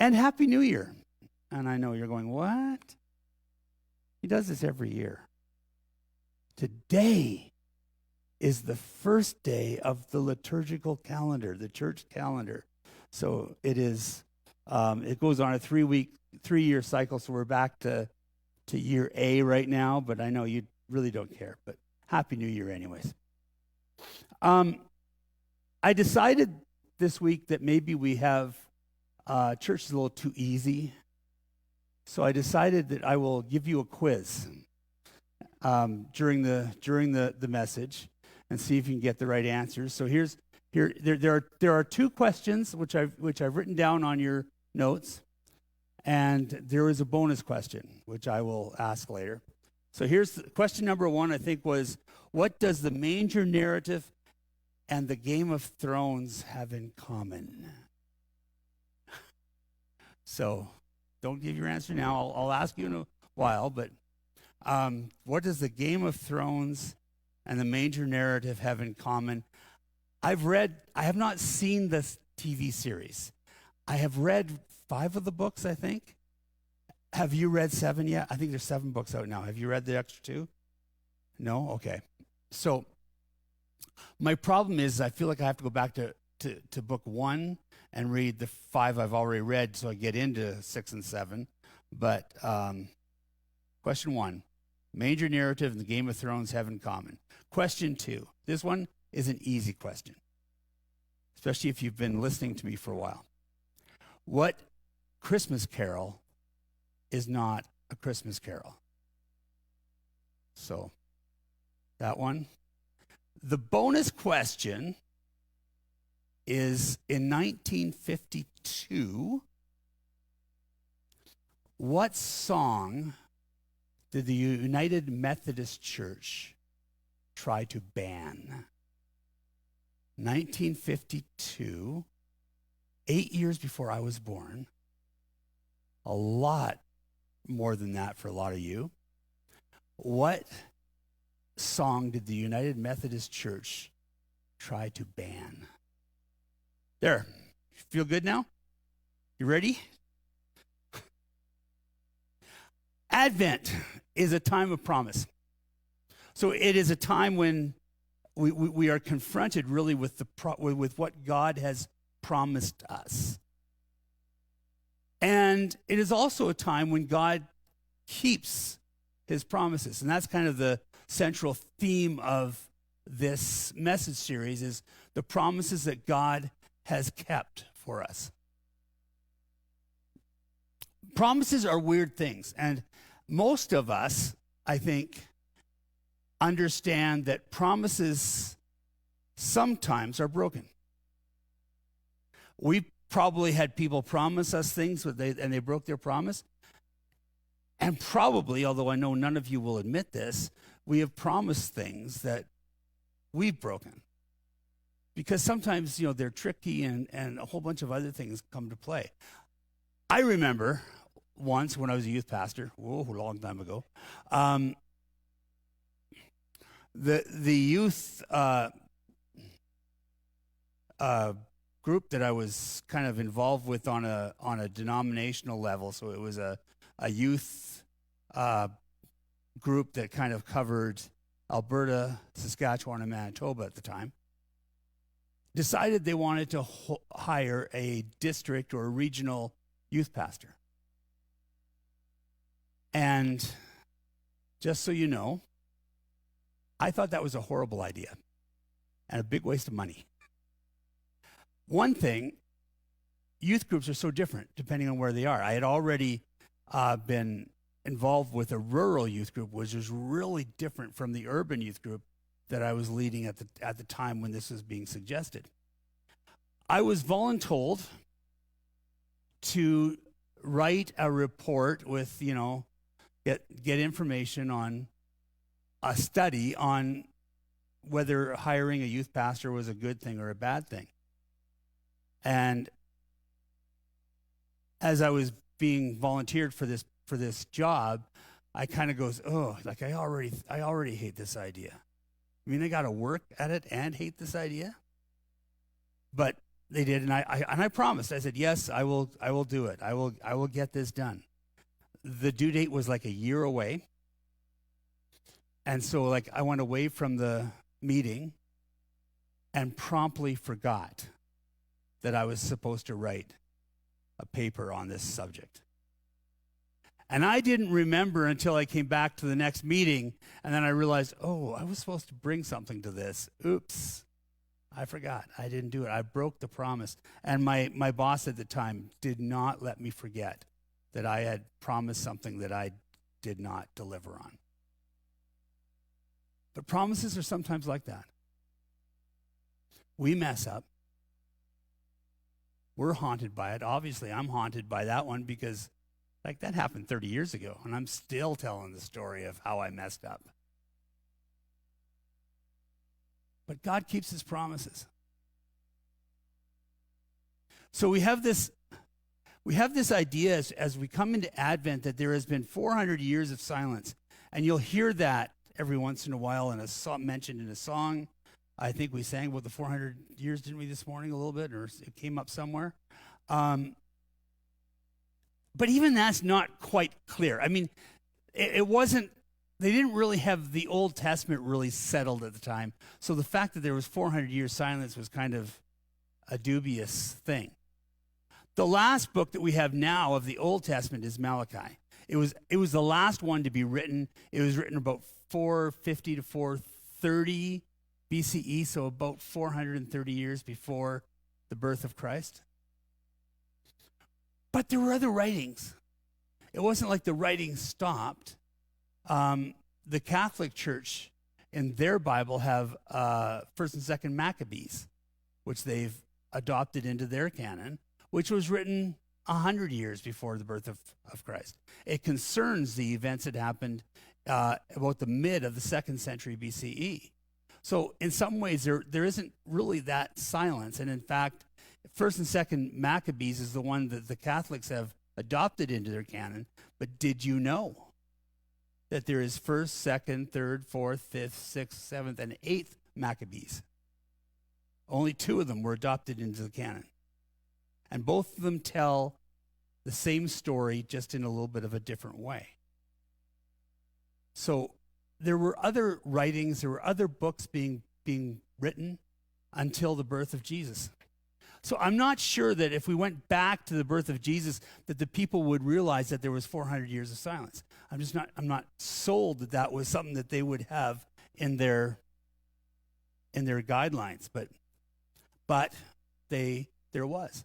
And Happy New Year. And I know you're going, what? He does this every year. Today is the first day of the liturgical calendar, the church calendar. So it is, it goes on a 3-year cycle, so we're back to year A right now, but I know you really don't care, but Happy New Year anyways. I decided this week that maybe we have church is a little too easy, so I decided that I will give you a quiz during the message and see if you can get the right answers. So there are 2 questions which I've written down on your notes, and there is a bonus question which I will ask later. So here's question number 1. I think was, what does the manger narrative and the Game of Thrones have in common? So don't give your answer now. I'll ask you in a while, but what does the Game of Thrones and the Manger narrative have in common? I have not seen this TV series. I have read 5 of the books, I think. Have you read 7 yet? I think there's 7 books out now. Have you read the extra 2? No? Okay. So my problem is I feel like I have to go back to book 1 and read the 5 I've already read so I get into 6 and 7. But question 1, Manger narrative and the Game of Thrones have in common. Question 2, this one is an easy question, especially if you've been listening to me for a while. What Christmas carol is not a Christmas carol? So that one. The bonus question is, in 1952, what song did the United Methodist Church try to ban? 1952, 8 years before I was born. A lot more than that for a lot of you. What song did the United Methodist Church try to ban? There. Feel good now? You ready? Advent is a time of promise. So it is a time when we are confronted really with with what God has promised us. And it is also a time when God keeps his promises. And that's kind of the central theme of this message series, is the promises that God has kept for us. Promises are weird things, and most of us, I think, understand that promises sometimes are broken. We probably had people promise us things and they broke their promise. And probably, although I know none of you will admit this, we have promised things that we've broken. Because sometimes, they're tricky and a whole bunch of other things come to play. I remember once when I was a youth pastor, a long time ago, the youth group that I was kind of involved with on a denominational level, so it was a youth group that kind of covered Alberta, Saskatchewan, and Manitoba at the time, decided they wanted to hire a district or a regional youth pastor. And just so you know, I thought that was a horrible idea and a big waste of money. One thing, youth groups are so different depending on where they are. I had already been involved with a rural youth group, which was really different from the urban youth group that I was leading at the time when this was being suggested. I was voluntold to write a report with, get information on a study on whether hiring a youth pastor was a good thing or a bad thing. And as I was being volunteered for this job, I kind of goes, I already hate this idea. I mean, I got to work at it and hate this idea. But They did, and I promised. I said, yes, I will do it. I will get this done. The due date was like a year away. And so like I went away from the meeting and promptly forgot that I was supposed to write a paper on this subject. And I didn't remember until I came back to the next meeting, and then I realized, oh, I was supposed to bring something to this. Oops. I forgot. I didn't do it. I broke the promise. And my boss at the time did not let me forget that I had promised something that I did not deliver on. But promises are sometimes like that. We mess up. We're haunted by it. Obviously, I'm haunted by that one because like that happened 30 years ago, and I'm still telling the story of how I messed up. But God keeps his promises. So we have this idea as we come into Advent that there has been 400 years of silence. And you'll hear that every once in a while mentioned in a song. I think we sang about the 400 years, didn't we, this morning a little bit, or it came up somewhere. But even that's not quite clear. I mean, it wasn't, they didn't really have the Old Testament really settled at the time. So the fact that there was 400 years silence was kind of a dubious thing. The last book that we have now of the Old Testament is Malachi. It was the last one to be written. It was written about 450 to 430 BCE, so about 430 years before the birth of Christ. But there were other writings. It wasn't like the writings stopped. The Catholic Church in their Bible have 1st and 2nd Maccabees, which they've adopted into their canon, which was written 100 years before the birth of Christ. It concerns the events that happened about the mid of the 2nd century BCE. So in some ways, there isn't really that silence. And in fact, 1st and 2nd Maccabees is the one that the Catholics have adopted into their canon. But did you know that there is 1st, 2nd, 3rd, 4th, 5th, 6th, 7th, and 8th Maccabees? Only 2 of them were adopted into the canon. And both of them tell the same story, just in a little bit of a different way. So there were other writings, there were other books being written until the birth of Jesus. So I'm not sure that if we went back to the birth of Jesus, that the people would realize that there was 400 years of silence. I'm not sold that that was something that they would have in their guidelines, but there was.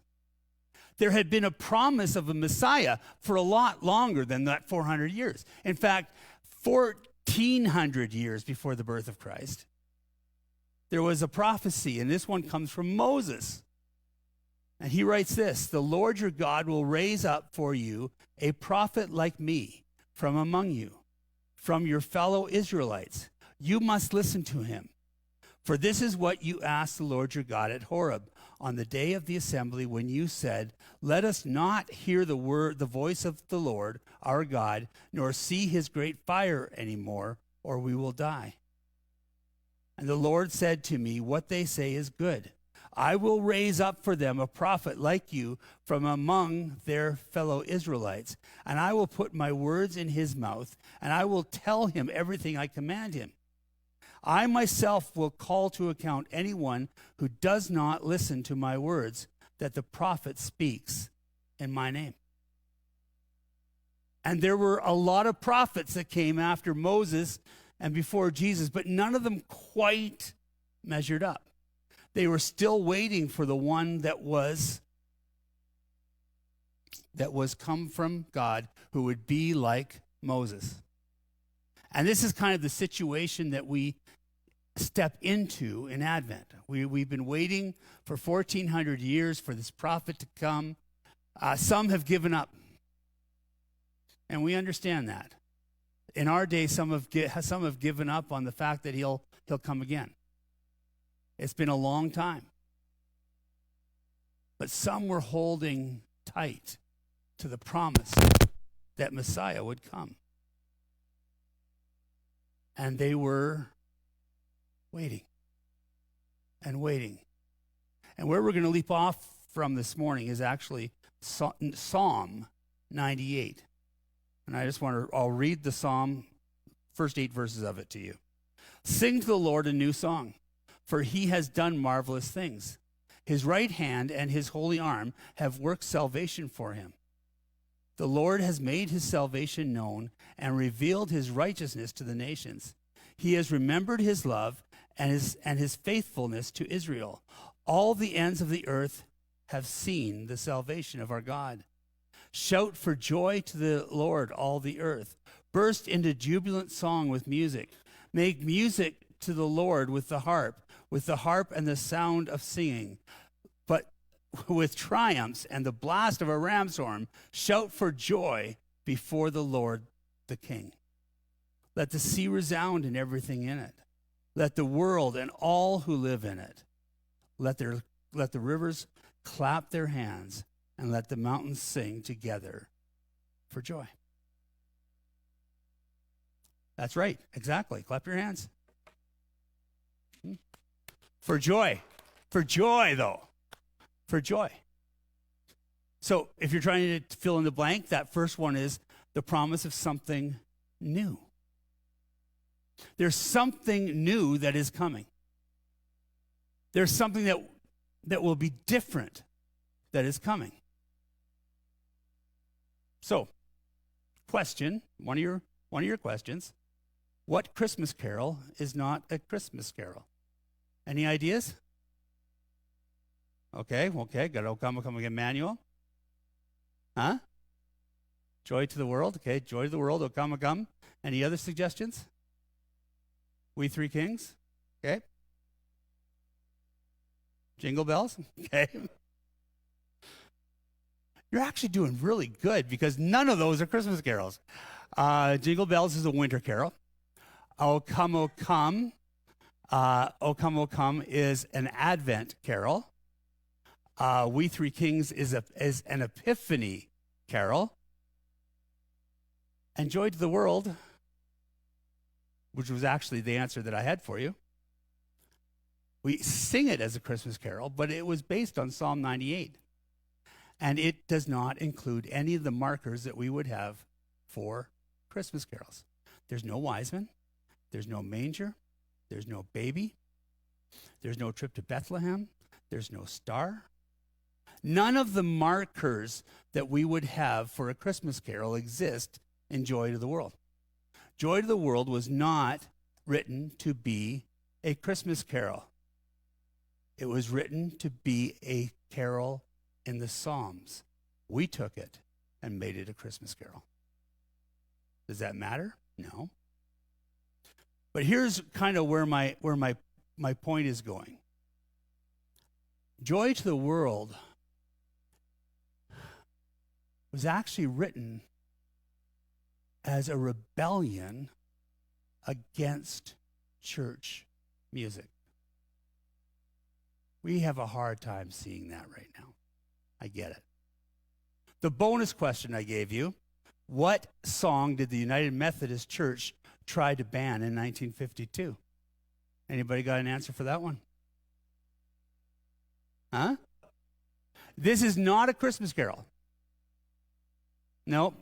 There had been a promise of a Messiah for a lot longer than that 400 years. In fact, 1,400 years before the birth of Christ, there was a prophecy, and this one comes from Moses. And he writes this: "The Lord your God will raise up for you a prophet like me from among you, from your fellow Israelites. You must listen to him. For this is what you asked the Lord your God at Horeb on the day of the assembly, when you said, 'Let us not hear the voice of the Lord our God, nor see his great fire anymore, or we will die.' And the Lord said to me, 'What they say is good. I will raise up for them a prophet like you from among their fellow Israelites, and I will put my words in his mouth, and I will tell him everything I command him. I myself will call to account anyone who does not listen to my words that the prophet speaks in my name." And there were a lot of prophets that came after Moses and before Jesus, but none of them quite measured up. They were still waiting for the one that was come from God, who would be like Moses. And this is kind of the situation that we step into in Advent. We've been waiting for 1,400 years for this prophet to come. Some have given up, and we understand that. In our day, some have given up on the fact that he'll come again. It's been a long time. But some were holding tight to the promise that Messiah would come. And they were waiting and waiting. And where we're going to leap off from this morning is actually Psalm 98. And I'll read the Psalm, first 8 verses of it to you. Sing to the Lord a new song, for he has done marvelous things. His right hand and his holy arm have worked salvation for him. The Lord has made his salvation known and revealed his righteousness to the nations. He has remembered his love and his faithfulness to Israel. All the ends of the earth have seen the salvation of our God. Shout for joy to the Lord, all the earth. Burst into jubilant song with music. Make music to the Lord with the harp and the sound of singing. But with triumphs and the blast of a ram's horn, shout for joy before the Lord the King. Let the sea resound and everything in it. Let the world and all who live in it. Let the rivers clap their hands, and let the mountains sing together for joy. That's right, exactly. Clap your hands. For joy. For joy, though. For joy. So if you're trying to fill in the blank, that first one is the promise of something new. There's something new that is coming. There's something that will be different that is coming. So, question, one of your questions, what Christmas carol is not a Christmas carol? Any ideas? Okay, got O Come Again, Emmanuel. Huh? Joy to the World, okay, Joy to the World, O Come. Any other suggestions? We Three Kings, okay. Jingle Bells, okay. You're actually doing really good because none of those are Christmas carols. Jingle Bells is a winter carol. O Come, O Come. O Come, O Come is an Advent carol. We Three Kings is an Epiphany carol. And Joy to the World, which was actually the answer that I had for you. We sing it as a Christmas carol, but it was based on Psalm 98. And it does not include any of the markers that we would have for Christmas carols. There's no wise men. There's no manger. There's no baby. There's no trip to Bethlehem. There's no star. None of the markers that we would have for a Christmas carol exist in Joy to the World. Joy to the World was not written to be a Christmas carol. It was written to be a carol in the Psalms. We took it and made it a Christmas carol. Does that matter? No. But here's kind of where my point is going. Joy to the World was actually written as a rebellion against church music. We have a hard time seeing that right now. I get it. The bonus question I gave you, what song did the United Methodist Church try to ban in 1952? Anybody got an answer for that one? Huh? This is not a Christmas carol. Nope.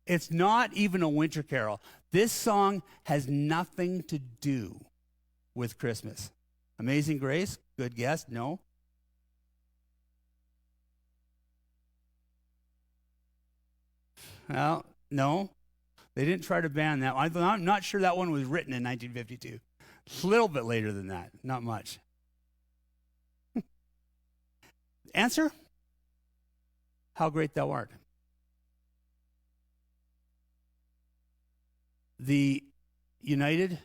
It's not even a winter carol. This song has nothing to do with Christmas. Amazing Grace? Good guess. No. Well, no. They didn't try to ban that one. I'm not sure that one was written in 1952. A little bit later than that. Not much. Answer? How Great Thou Art. The United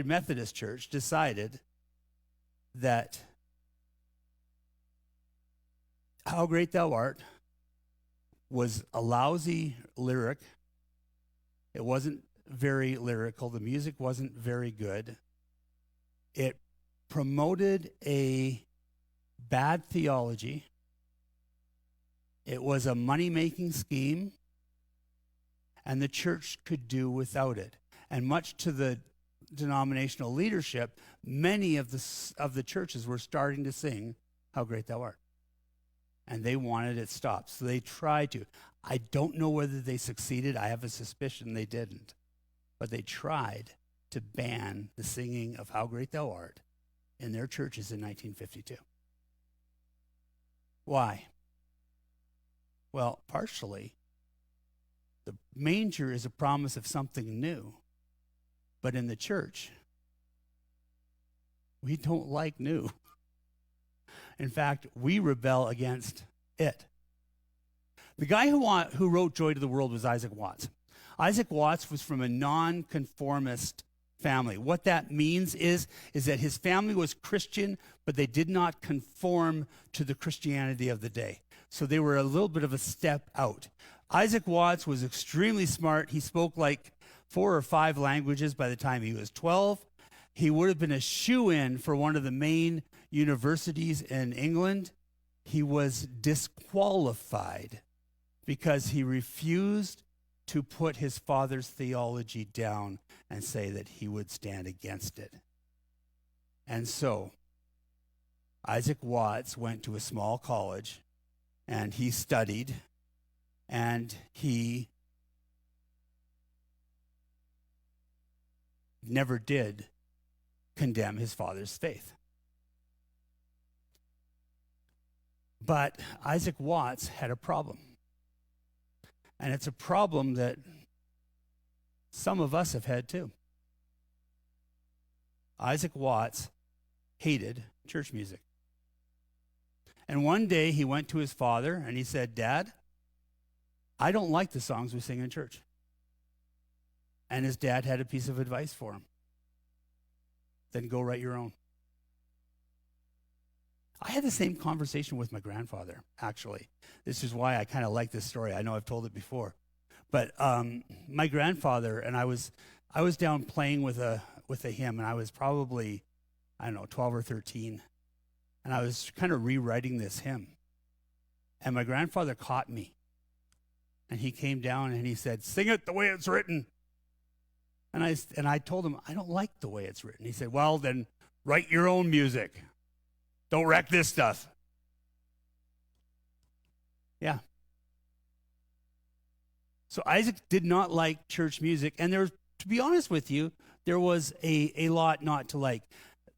Methodist Church decided that How Great Thou Art was a lousy lyric. It wasn't very lyrical. The music wasn't very good. It promoted a bad theology. It was a money-making scheme, and the church could do without it. And much to the denominational leadership, many of the churches were starting to sing How Great Thou Art. And they wanted it stopped. So they tried to. I don't know whether they succeeded. I have a suspicion they didn't. But they tried to ban the singing of How Great Thou Art in their churches in 1952. Why? Well, partially, the manger is a promise of something new. But in the church, we don't like new. In fact, we rebel against it. The guy who wrote Joy to the World was Isaac Watts. Isaac Watts was from a nonconformist family. What that means is that his family was Christian, but they did not conform to the Christianity of the day. So they were a little bit of a step out. Isaac Watts was extremely smart. He spoke like 4 or 5 languages by the time he was 12. He would have been a shoo-in for one of the main universities in England. He was disqualified because he refused to put his father's theology down and say that he would stand against it. And so Isaac Watts went to a small college and he studied and he never did condemn his father's faith. But Isaac Watts had a problem. And it's a problem that some of us have had too. Isaac Watts hated church music. And one day he went to his father and he said, "Dad, I don't like the songs we sing in church." And his dad had a piece of advice for him. Then go write your own. I had the same conversation with my grandfather, actually. This is why I kind of like this story. I know I've told it before. But my grandfather and I was down playing with a hymn, and I was probably, 12 or 13. And I was kind of rewriting this hymn. And my grandfather caught me. And he came down and he said, "Sing it the way it's written." And I told him, "I don't like the way it's written." He said, "Well, then write your own music. Don't wreck this stuff." Yeah. So Isaac did not like church music. And to be honest with you, there was a lot not to like.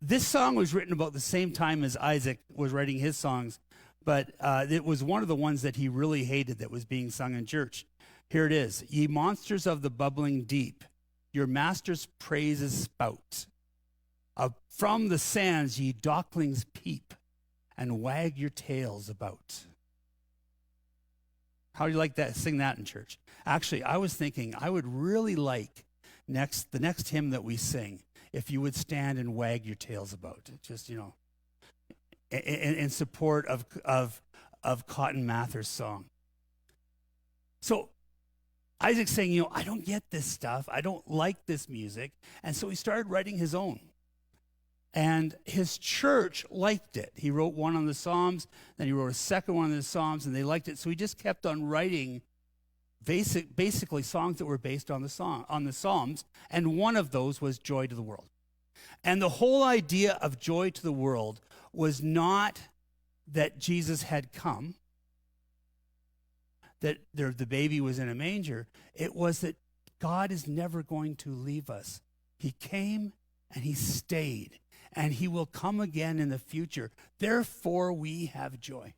This song was written about the same time as Isaac was writing his songs, but it was one of the ones that he really hated that was being sung in church. Here it is. "Ye monsters of the bubbling deep, your master's praises spout. From the sands ye docklings peep, and wag your tails about." How do you like that? Sing that in church. Actually, I was thinking I would really like the next hymn that we sing if you would stand and wag your tails about. Just, in support of Cotton Mather's song. So Isaac's saying, I don't get this stuff. I don't like this music. And so he started writing his own. And his church liked it. He wrote one on the Psalms, then he wrote a second one on the Psalms, and they liked it. So he just kept on writing basically songs that were based on the Psalms, and one of those was Joy to the World. And the whole idea of Joy to the World was not that Jesus had come, that the baby was in a manger. It was that God is never going to leave us. He came and he stayed, and he will come again in the future. Therefore, we have joy.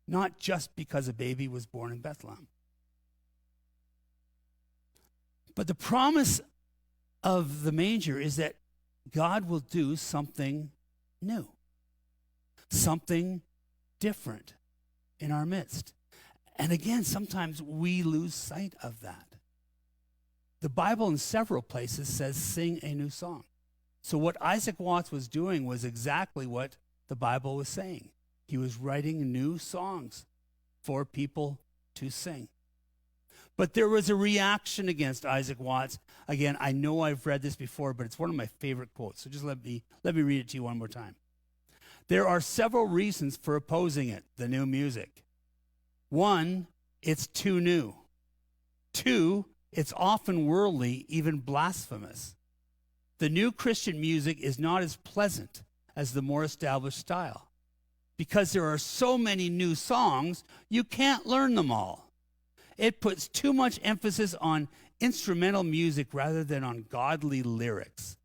Not just because a baby was born in Bethlehem. But the promise of the manger is that God will do something new, something different in our midst. And again, sometimes we lose sight of that. The Bible in several places says, "Sing a new song." So what Isaac Watts was doing was exactly what the Bible was saying. He was writing new songs for people to sing. But there was a reaction against Isaac Watts. Again, I know I've read this before, but it's one of my favorite quotes. So just let me read it to you one more time. "There are several reasons for opposing it, the new music. 1, it's too new. 2, It's often worldly, even blasphemous. The new Christian music is not as pleasant as the more established style. Because there are so many new songs, you can't learn them all. It puts too much emphasis on instrumental music rather than on godly lyrics.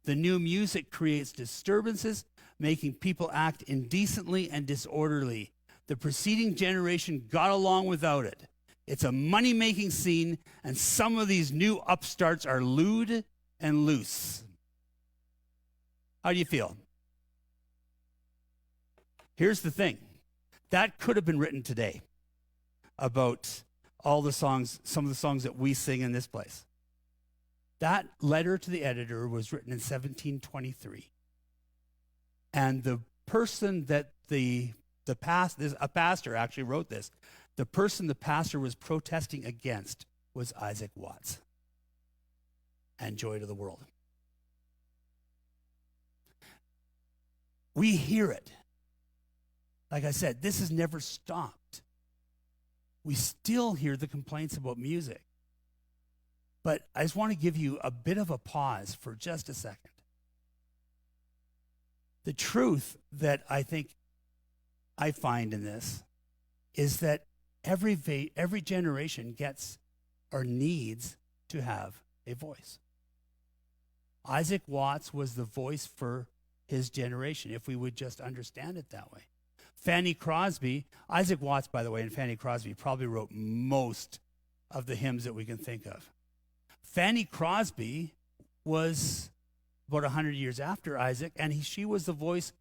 The new music creates disturbances, making people act indecently and disorderly. The preceding generation got along without it. It's a money-making scene, and some of these new upstarts are lewd and loose. How do you feel? Here's the thing. That could have been written today about all the songs, some of the songs that we sing in this place. That letter to the editor was written in 1723. And the person that a pastor actually wrote this. The person the pastor was protesting against was Isaac Watts and Joy to the World. We hear it. Like I said, this has never stopped. We still hear the complaints about music. But I just want to give you a bit of a pause for just a second. The truth that I think I find in this is that every generation gets or needs to have a voice. Isaac Watts was the voice for his generation, if we would just understand it that way. Fanny Crosby, Isaac Watts, by the way, and Fanny Crosby probably wrote most of the hymns that we can think of. Fanny Crosby was about 100 years after Isaac, and she was the voice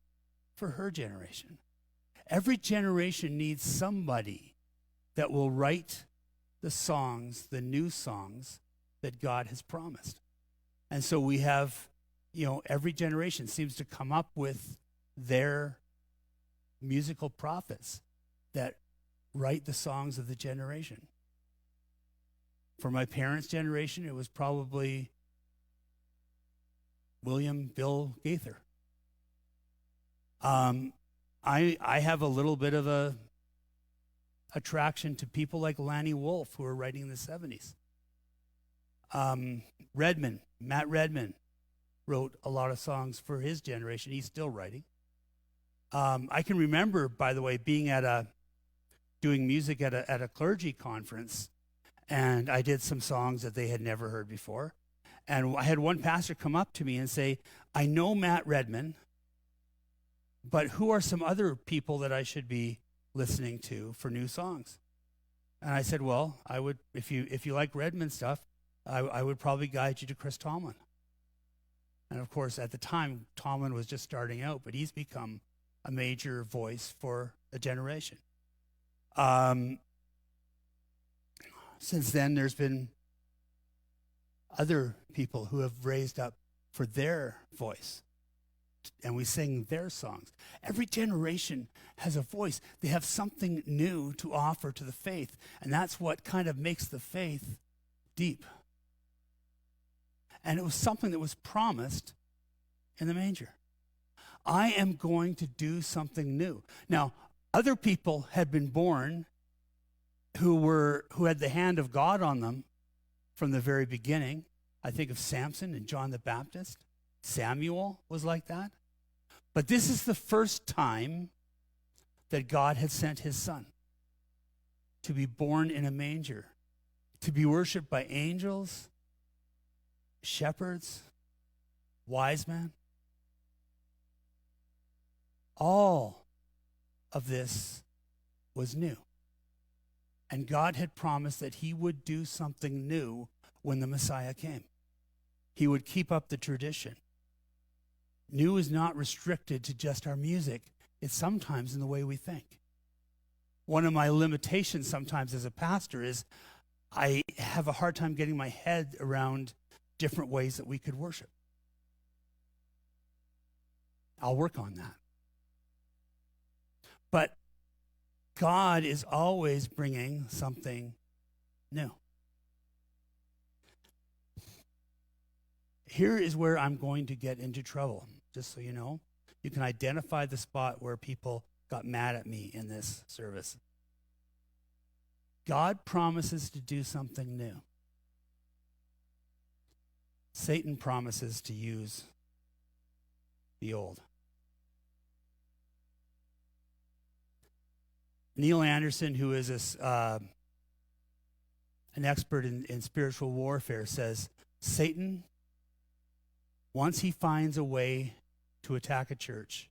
for her generation. Every generation needs somebody that will write the songs, the new songs that God has promised. And so we have, every generation seems to come up with their musical prophets that write the songs of the generation. For my parents' generation, it was probably William Bill Gaither. I have a little bit of a attraction to people like Lanny Wolfe, who are writing in the 70s. Matt Redman wrote a lot of songs for his generation. He's still writing. I can remember, by the way, being doing music at a clergy conference, and I did some songs that they had never heard before. And I had one pastor come up to me and say, I know Matt Redman, but who are some other people that I should be listening to for new songs? And I said, well, I would, if you like Redman stuff, I would probably guide you to Chris Tomlin. And of course, at the time, Tomlin was just starting out, but he's become a major voice for a generation. Since then, there's been other people who have raised up for their voice, and we sing their songs. Every generation has a voice. They have something new to offer to the faith, and that's what kind of makes the faith deep. And it was something that was promised in the manger. I am going to do something new. Now, other people had been born who had the hand of God on them from the very beginning. I think of Samson and John the Baptist. Samuel was like that. But this is the first time that God had sent his son to be born in a manger, to be worshiped by angels, shepherds, wise men. All of this was new. And God had promised that he would do something new when the Messiah came. He would keep up the tradition. New is not restricted to just our music. It's sometimes in the way we think. One of my limitations sometimes as a pastor is I have a hard time getting my head around different ways that we could worship. I'll work on that. But God is always bringing something new. Here is where I'm going to get into trouble, just so you know. You can identify the spot where people got mad at me in this service. God promises to do something new. Satan promises to use the old. Neil Anderson, who is an expert in spiritual warfare, says Satan, once he finds a way to attack a church,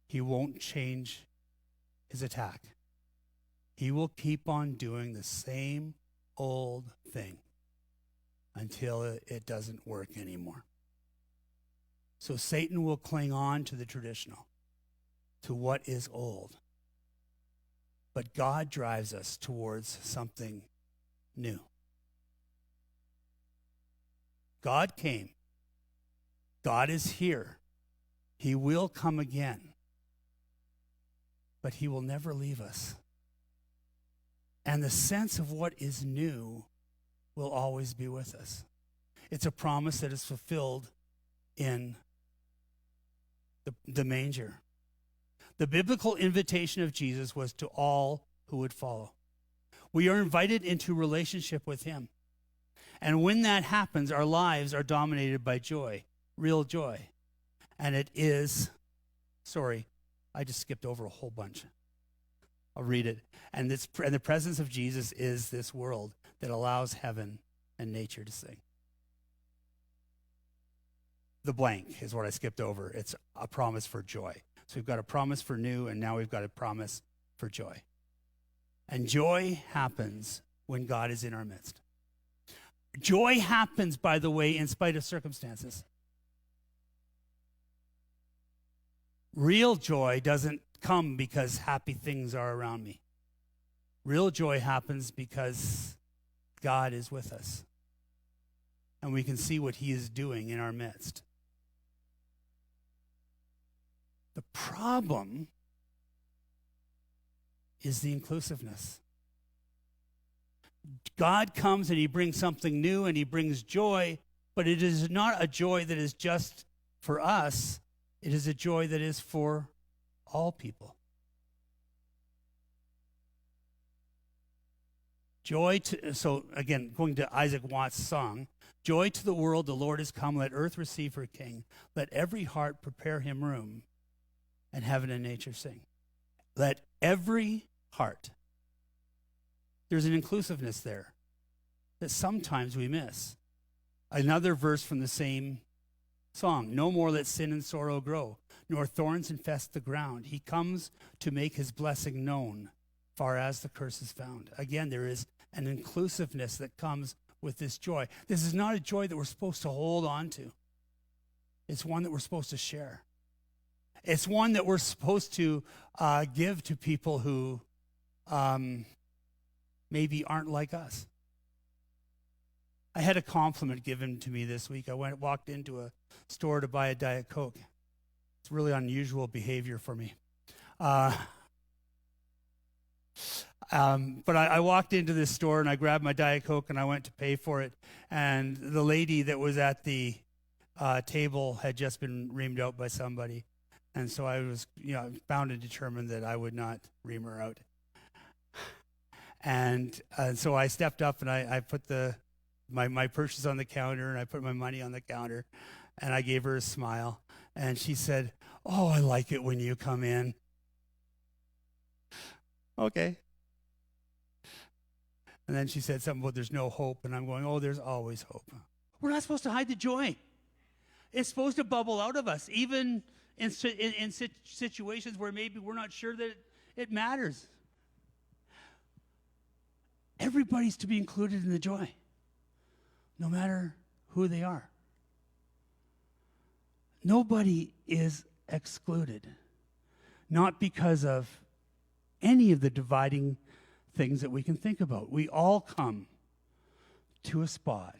he won't change his attack. He will keep on doing the same old thing until it doesn't work anymore. So Satan will cling on to the traditional, to what is old. But God drives us towards something new. God came. God is here. He will come again. But he will never leave us. And the sense of what is new will always be with us. It's a promise that is fulfilled in the manger. The biblical invitation of Jesus was to all who would follow. We are invited into relationship with him. And when that happens, our lives are dominated by joy, real joy. And it is, I just skipped over a whole bunch. I'll read it. And the presence of Jesus is this world that allows heaven and nature to sing. The blank is what I skipped over. It's a promise for joy. So we've got a promise for new, and now we've got a promise for joy. And joy happens when God is in our midst. Joy happens, by the way, in spite of circumstances. Real joy doesn't come because happy things are around me. Real joy happens because God is with us. And we can see what he is doing in our midst. The problem is the inclusiveness. God comes and he brings something new and he brings joy, but it is not a joy that is just for us. It is a joy that is for all people. So again, going to Isaac Watts' song, joy to the world, the Lord is come, let earth receive her King. Let every heart prepare him room, and heaven and nature sing. Let every heart. There's an inclusiveness there that sometimes we miss. Another verse from the same song, no more let sin and sorrow grow, nor thorns infest the ground. He comes to make his blessing known, far as the curse is found. Again, there is an inclusiveness that comes with this joy. This is not a joy that we're supposed to hold on to. It's one that we're supposed to share. It's one that we're supposed to give to people who maybe aren't like us. I had a compliment given to me this week. I walked into a store to buy a Diet Coke. It's really unusual behavior for me. But I walked into this store and I grabbed my Diet Coke and I went to pay for it. And the lady that was at the table had just been reamed out by somebody. And so I was, bound and determined that I would not ream her out. And so I stepped up and I put my purchase on the counter and I put my money on the counter and I gave her a smile. And she said, "Oh, I like it when you come in." Okay. And then she said something about there's no hope. And I'm going, oh, there's always hope. We're not supposed to hide the joy. It's supposed to bubble out of us, even in situations where maybe we're not sure that it matters. Everybody's to be included in the joy, no matter who they are. Nobody is excluded, not because of any of the dividing things that we can think about. We all come to a spot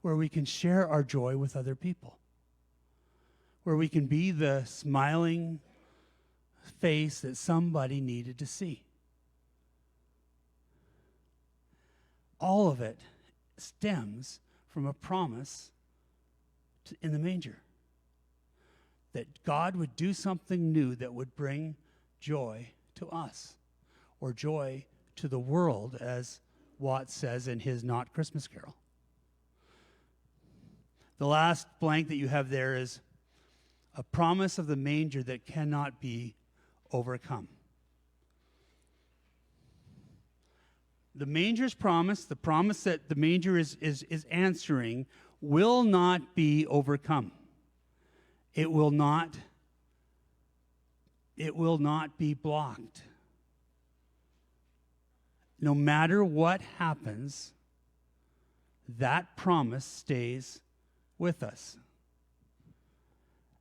where we can share our joy with other people, where we can be the smiling face that somebody needed to see. All of it stems from a promise in the manger that God would do something new that would bring joy to us, or joy to the world, as Watts says in his Not Christmas Carol. The last blank that you have there is a promise of the manger that cannot be overcome. The manger's promise, the promise that the manger is answering, will not be overcome. It will not be blocked. No matter what happens, that promise stays with us.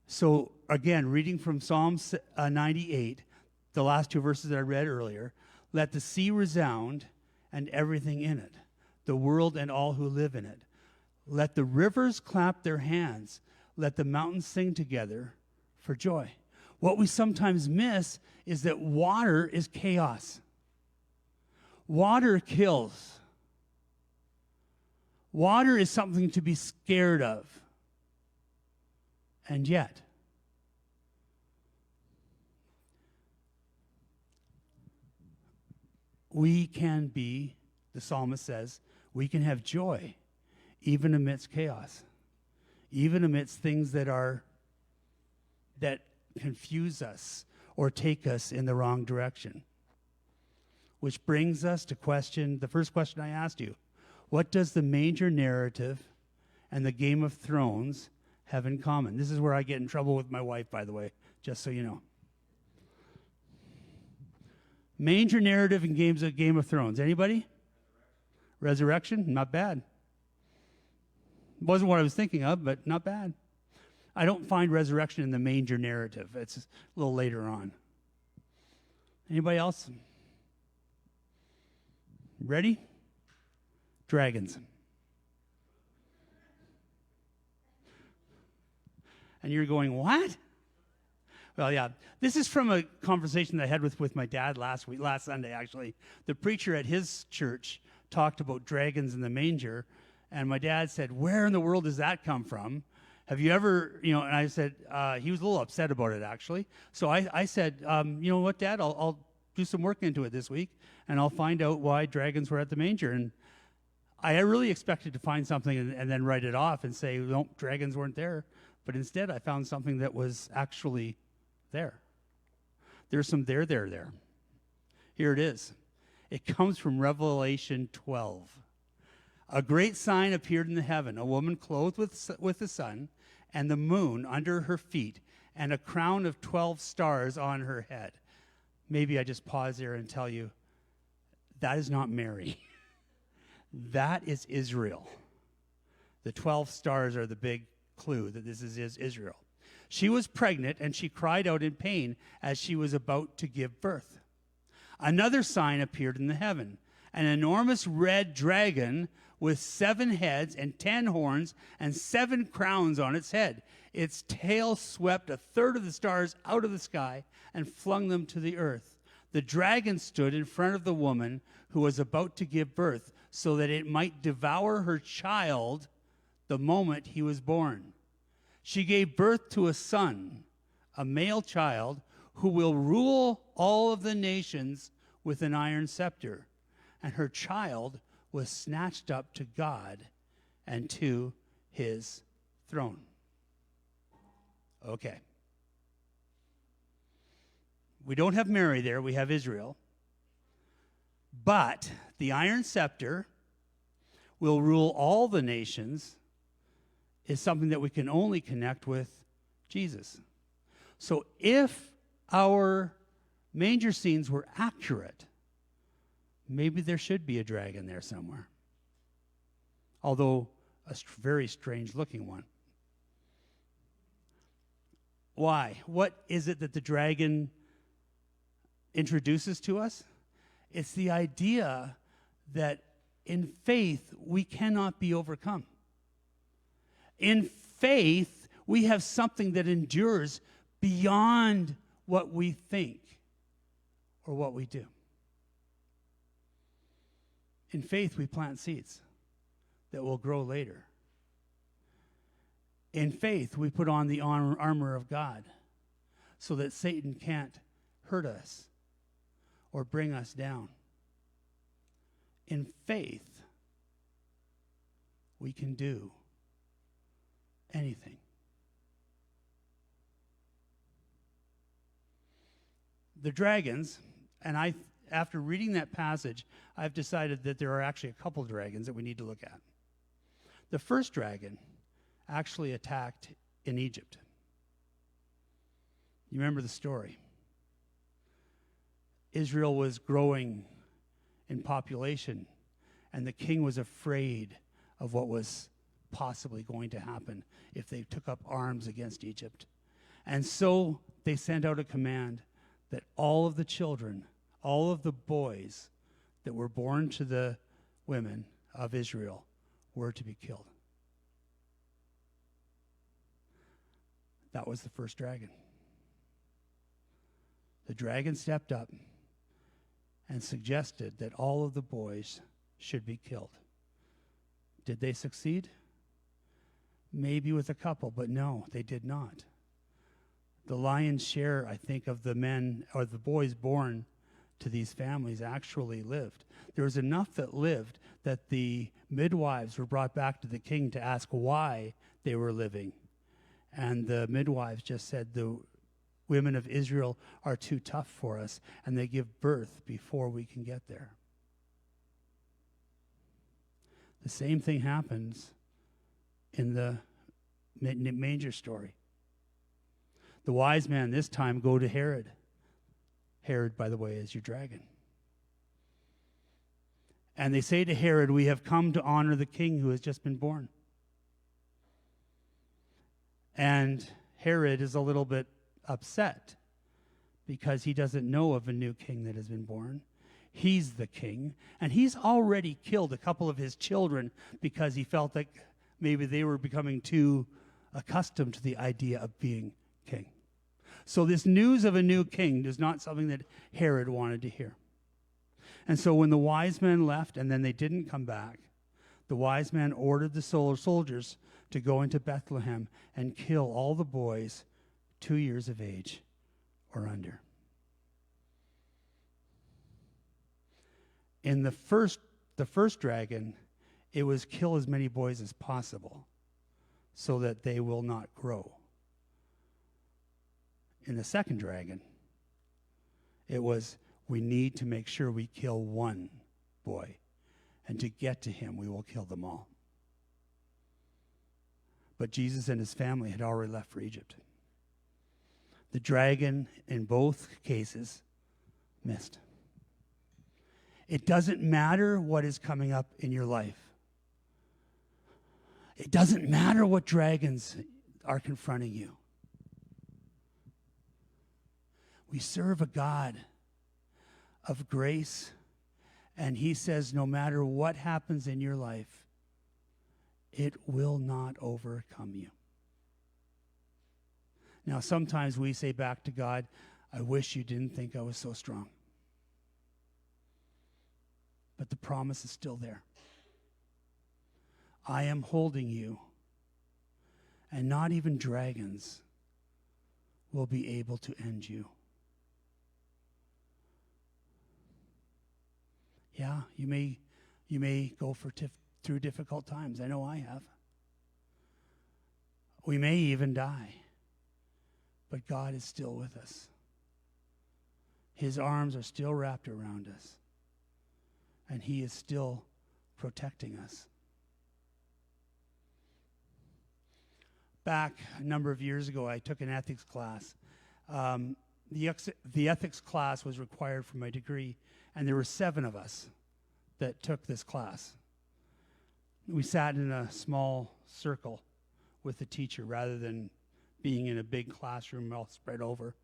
So again, reading from Psalm 98, the last two verses that I read earlier, let the sea resound and everything in it, the world and all who live in it. Let the rivers clap their hands. Let the mountains sing together for joy. What we sometimes miss is that water is chaos. Water kills. Water is something to be scared of. And yet, we can be, the psalmist says, we can have joy even amidst chaos, even amidst things that confuse us or take us in the wrong direction. Which brings us to the first question I asked you. What does the manger narrative and the Game of Thrones have in common? This is where I get in trouble with my wife, by the way, just so you know. Manger narrative and Game of Thrones. Anybody? Resurrection? Not bad. Wasn't what I was thinking of, but not bad. I don't find resurrection in the manger narrative. It's a little later on. Anybody else? Ready? Dragons. And you're going, what? Well, yeah. This is from a conversation that I had with my dad last Sunday, actually. The preacher at his church talked about dragons in the manger, and my dad said, where in the world does that come from? Have you ever, and I said, he was a little upset about it, actually. So I said, you know what, Dad, I'll do some work into it this week, and I'll find out why dragons were at the manger. And I really expected to find something and then write it off and say, no, dragons weren't there. But instead, I found something that was actually there. There's some there. Here it is. It comes from Revelation 12. A great sign appeared in the heaven, a woman clothed with the sun and the moon under her feet, and a crown of 12 stars on her head. Maybe I just pause there and tell you, that is not Mary. That is Israel. The 12 stars are the big clue that this is Israel. She was pregnant, and she cried out in pain as she was about to give birth. Another sign appeared in the heaven, an enormous red dragon with 7 heads and 10 horns and 7 crowns on its head. Its tail swept a third of the stars out of the sky and flung them to the earth. The dragon stood in front of the woman who was about to give birth, so that it might devour her child the moment he was born. She gave birth to a son, a male child, who will rule all of the nations with an iron scepter. And her child was snatched up to God and to his throne. Okay. We don't have Mary there, we have Israel. But the iron scepter will rule all the nations is something that we can only connect with Jesus. So if our manger scenes were accurate, maybe there should be a dragon there somewhere. Although a very strange looking one. Why? What is it that the dragon introduces to us? It's the idea that in faith we cannot be overcome. In faith, we have something that endures beyond what we think or what we do. In faith, we plant seeds that will grow later. In faith, we put on the armor of God so that Satan can't hurt us or bring us down. In faith, we can do anything. The dragons, and after reading that passage, I've decided that there are actually a couple dragons that we need to look at. The first dragon actually attacked in Egypt. You remember the story. Israel was growing in population, and the king was afraid of what was possibly going to happen if they took up arms against Egypt. And so they sent out a command that all of the children, all of the boys that were born to the women of Israel were to be killed. That was the first dragon. The dragon stepped up and suggested that all of the boys should be killed. Did they succeed? Maybe with a couple, but no, they did not. The lion's share, I think, of the men or the boys born to these families actually lived. There was enough that lived that the midwives were brought back to the king to ask why they were living. And the midwives just said, the women of Israel are too tough for us, and they give birth before we can get there. The same thing happens in the manger story. The wise men this time go to Herod. Herod, by the way, is your dragon. And they say to Herod, "We have come to honor the king who has just been born." And Herod is a little bit upset because he doesn't know of a new king that has been born. He's the king, and he's already killed a couple of his children because he felt that maybe they were becoming too accustomed to the idea of being king. So this news of a new king is not something that Herod wanted to hear. And so when the wise men left and then they didn't come back, the wise men ordered the soldiers to go into Bethlehem and kill all the boys 2 years of age or under. In the first dragon, it was kill as many boys as possible so that they will not grow. In the second dragon, it was we need to make sure we kill one boy, and to get to him, we will kill them all. But Jesus and his family had already left for Egypt. The dragon, in both cases, missed. It doesn't matter what is coming up in your life. It doesn't matter what dragons are confronting you. We serve a God of grace, and he says no matter what happens in your life, it will not overcome you. Now, sometimes we say back to God, "I wish you didn't think I was so strong." But the promise is still there. I am holding you, and not even dragons will be able to end you. Yeah, you may go through difficult times. I know I have. We may even die, but God is still with us. His arms are still wrapped around us, and he is still protecting us. Back a number of years ago, I took an ethics class. The ethics class was required for my degree, and there were 7 of us that took this class. We sat in a small circle with the teacher rather than being in a big classroom all spread over.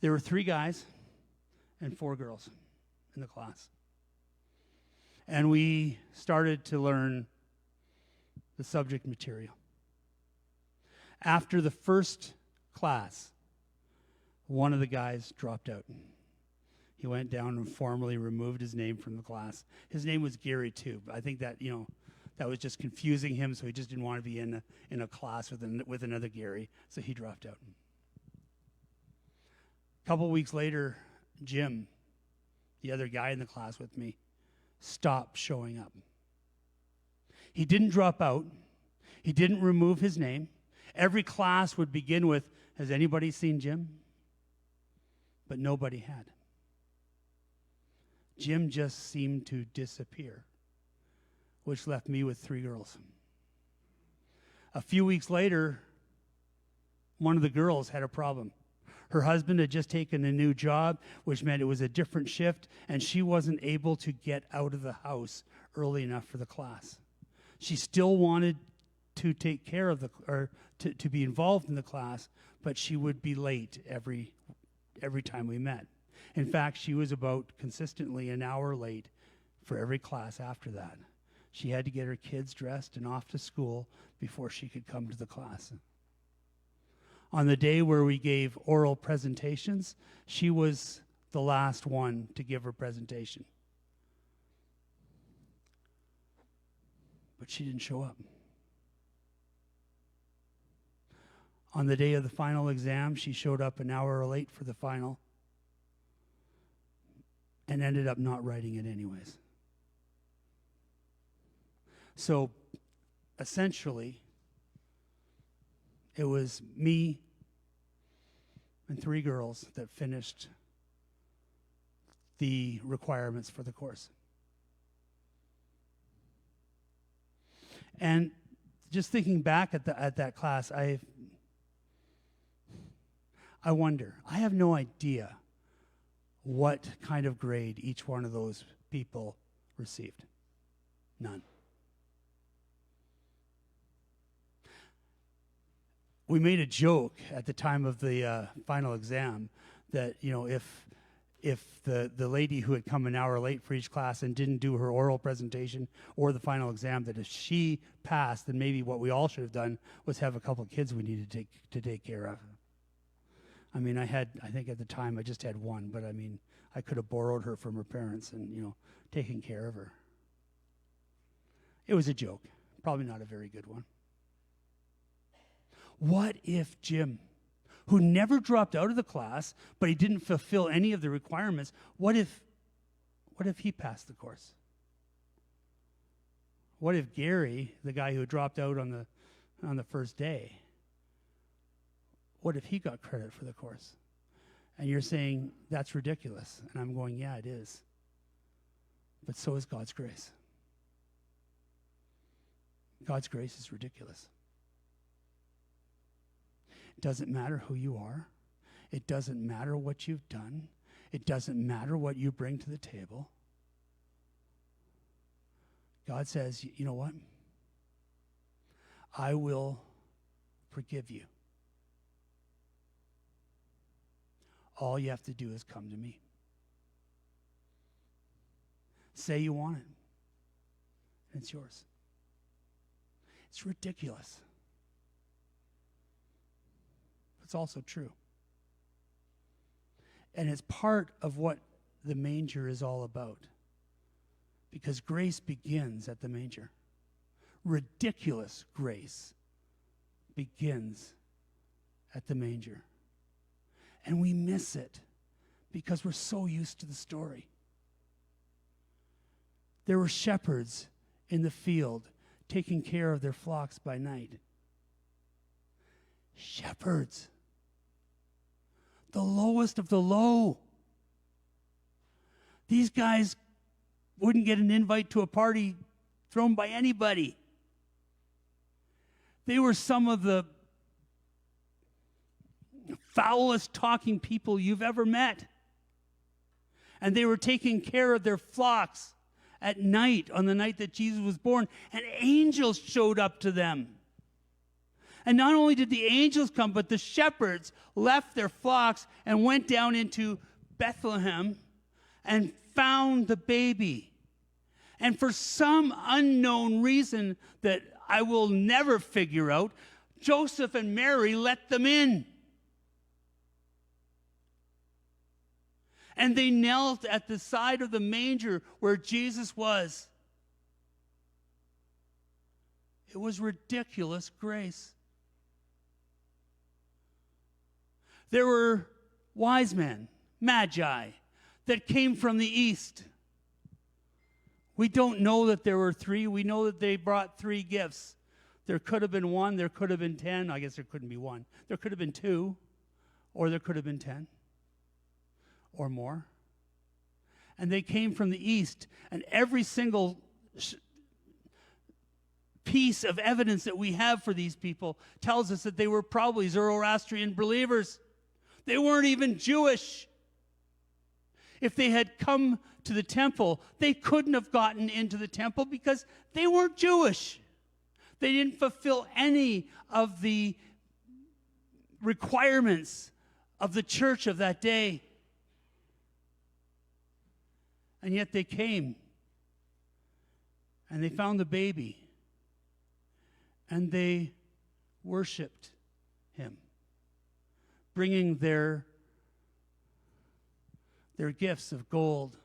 There were 3 guys and 4 girls in the class. And we started to learn the subject material. After the first class, one of the guys dropped out. He went down and formally removed his name from the class. His name was Garry too, but I think that, that was just confusing him, so he just didn't want to be in a class with another Garry, so he dropped out. A couple weeks later, Jim, the other guy in the class with me, stopped showing up. He didn't drop out. He didn't remove his name. Every class would begin with, "Has anybody seen Jim?" But nobody had. Jim just seemed to disappear, which left me with 3 girls. A few weeks later, one of the girls had a problem. Her husband had just taken a new job, which meant it was a different shift, and she wasn't able to get out of the house early enough for the class. She still wanted to take care of to be involved in the class, but she would be late every time we met. In fact, she was about consistently an hour late for every class after that. She had to get her kids dressed and off to school before she could come to the class. On the day where we gave oral presentations, she was the last one to give her presentation. But she didn't show up. On the day of the final exam, she showed up an hour late for the final and ended up not writing it anyways. So, essentially, it was me and 3 girls that finished the requirements for the course. And just thinking back at that class, I wonder, I have no idea what kind of grade each one of those people received. None. We made a joke at the time of the final exam that, if the lady who had come an hour late for each class and didn't do her oral presentation or the final exam, that if she passed, then maybe what we all should have done was have a couple of kids we needed to take care of. I mean, I think at the time I just had one, but I mean, I could have borrowed her from her parents and, taken care of her. It was a joke. Probably not a very good one. What if Jim, who never dropped out of the class, but he didn't fulfill any of the requirements, what if he passed the course? What if Garry, the guy who dropped out on the first day, what if he got credit for the course? And you're saying, that's ridiculous. And I'm going, yeah, it is. But so is God's grace. God's grace is ridiculous. It doesn't matter who you are. It doesn't matter what you've done. It doesn't matter what you bring to the table. God says, you know what? I will forgive you. All you have to do is come to me. Say you want it, and it's yours. It's ridiculous. It's also true. And it's part of what the manger is all about. Because grace begins at the manger. Ridiculous grace begins at the manger. And we miss it because we're so used to the story. There were shepherds in the field taking care of their flocks by night. Shepherds. The lowest of the low. These guys wouldn't get an invite to a party thrown by anybody. They were some of the foulest talking people you've ever met. And they were taking care of their flocks at night, on the night that Jesus was born, and angels showed up to them. And not only did the angels come, but the shepherds left their flocks and went down into Bethlehem and found the baby. And for some unknown reason that I will never figure out, Joseph and Mary let them in. And they knelt at the side of the manger where Jesus was. It was ridiculous grace. There were wise men, magi, that came from the east. We don't know that there were 3. We know that they brought 3 gifts. There could have been 1, there could have been 10. I guess there couldn't be 1. There could have been 2, or there could have been 10 or more. And they came from the east, and every single piece of evidence that we have for these people tells us that they were probably Zoroastrian believers. They weren't even Jewish. If they had come to the temple, they couldn't have gotten into the temple because they weren't Jewish. They didn't fulfill any of the requirements of the church of that day. And yet they came, and they found the baby, and they worshiped him, bringing their gifts of gold,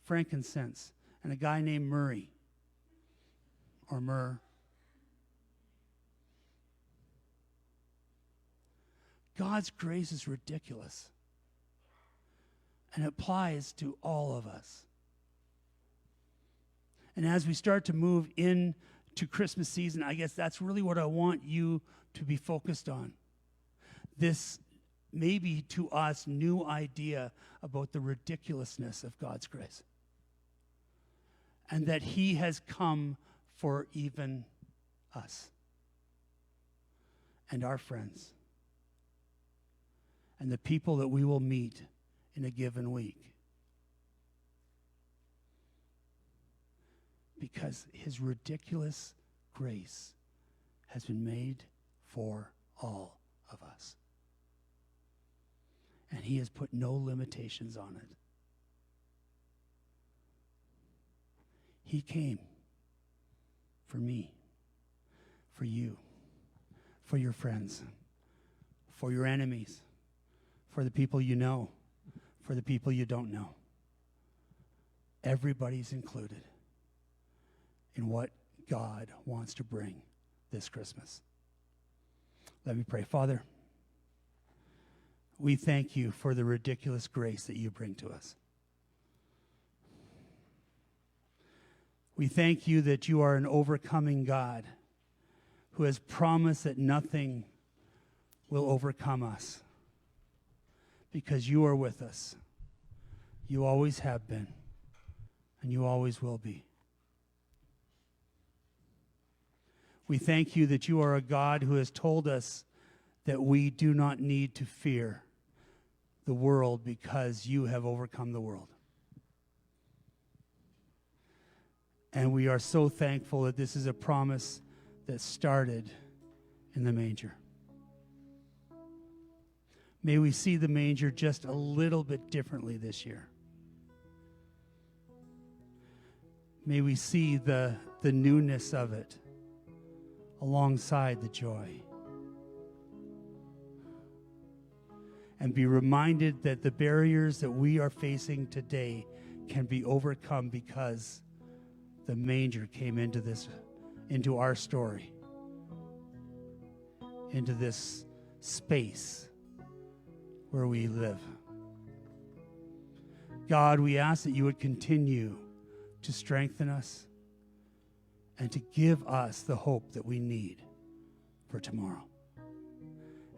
frankincense, and a guy named Murray, or Myrrh. God's grace is ridiculous, and it applies to all of us. And as we start to move into Christmas season, I guess that's really what I want you to be focused on. This maybe to us new idea about the ridiculousness of God's grace. And that he has come for even us and our friends and the people that we will meet in a given week. Because his ridiculous grace has been made for all of us. And he has put no limitations on it. He came for me, for you, for your friends, for your enemies, for the people you know, for the people you don't know. Everybody's included in what God wants to bring this Christmas. Let me pray. Father, we thank you for the ridiculous grace that you bring to us. We thank you that you are an overcoming God who has promised that nothing will overcome us because you are with us. You always have been, and you always will be. We thank you that you are a God who has told us that we do not need to fear the world because you have overcome the world. And we are so thankful that this is a promise that started in the manger. May we see the manger just a little bit differently this year. May we see the newness of it alongside the joy. And be reminded that the barriers that we are facing today can be overcome because the manger came into our story, into this space where we live. God, we ask that you would continue to strengthen us and to give us the hope that we need for tomorrow.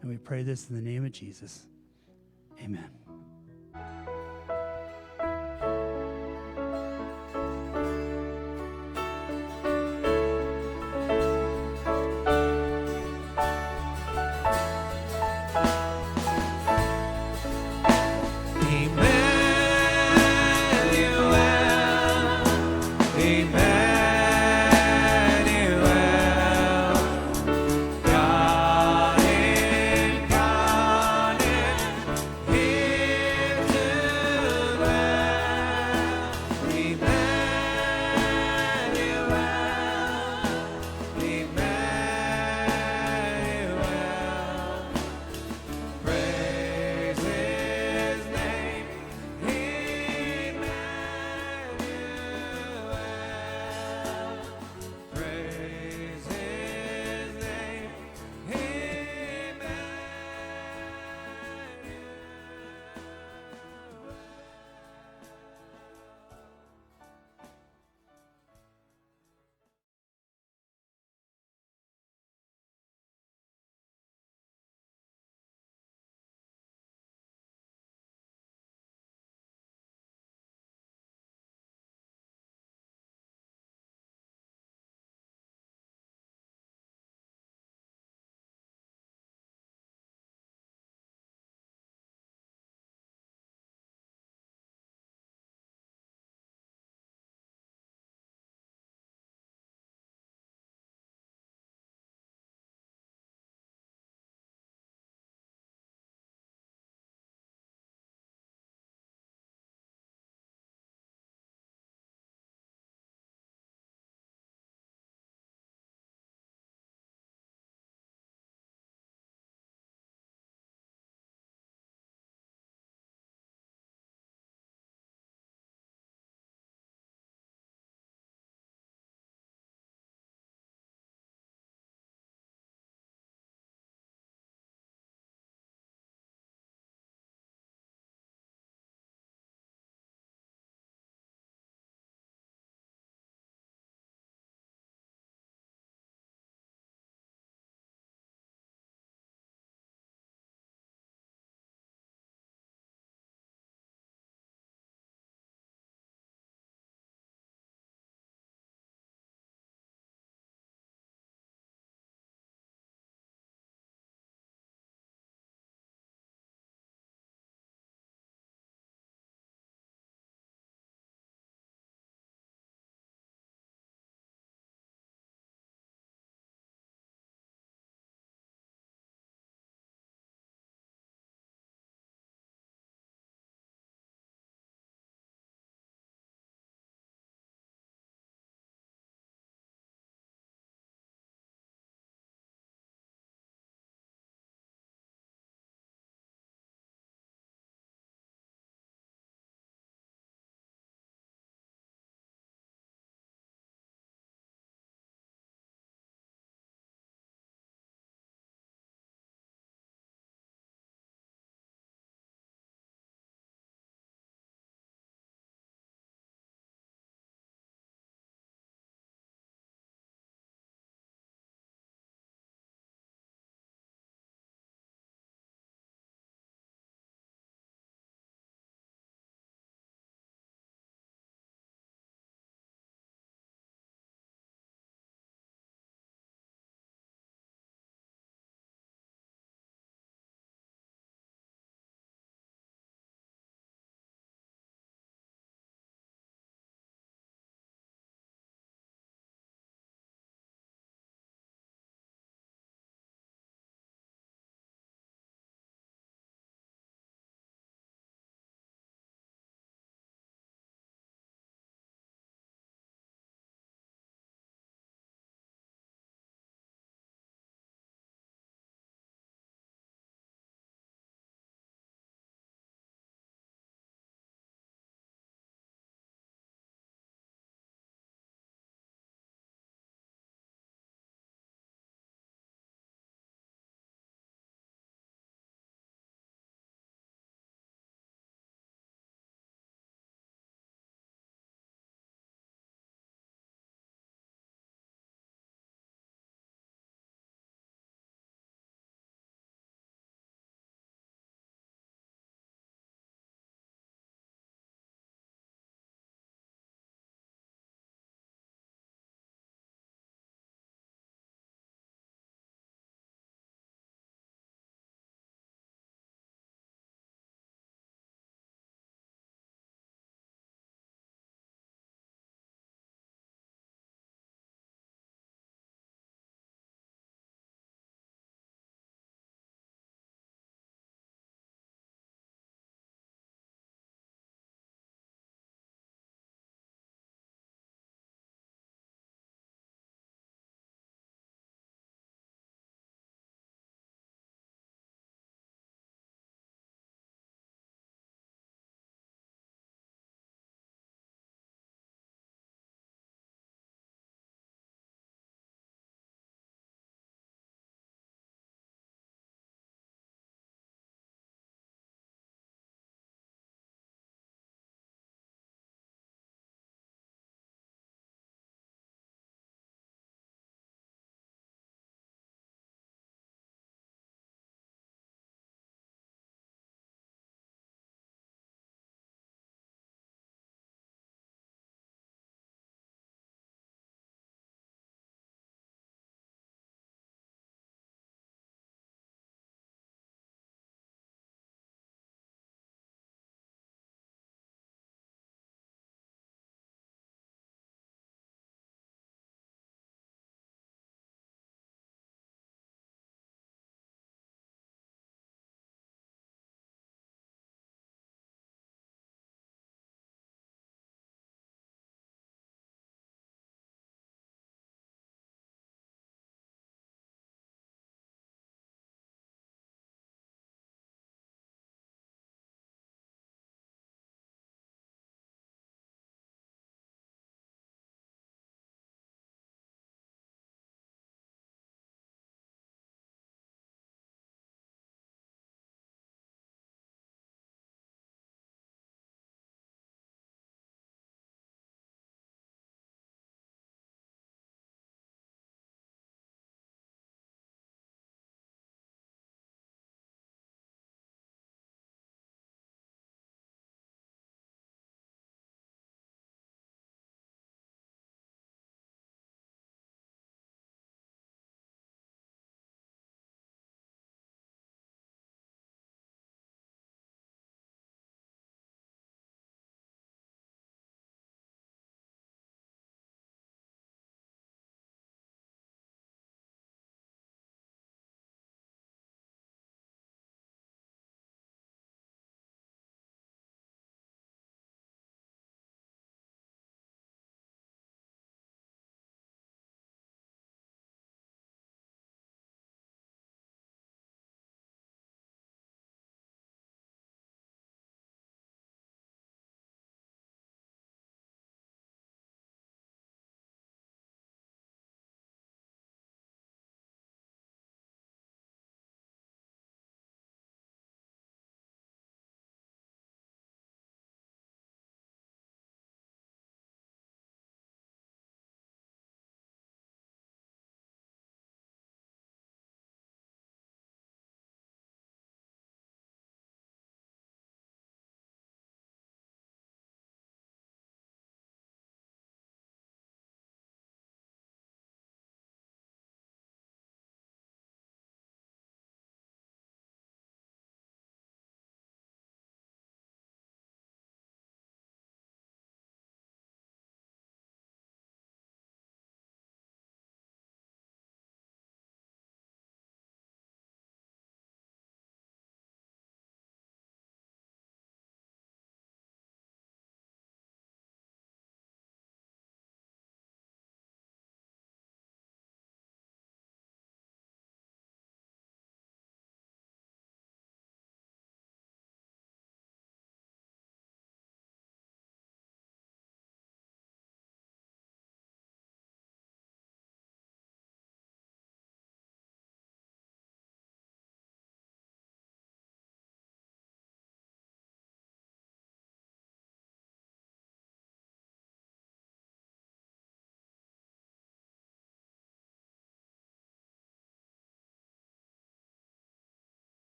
And we pray this in the name of Jesus. Amen.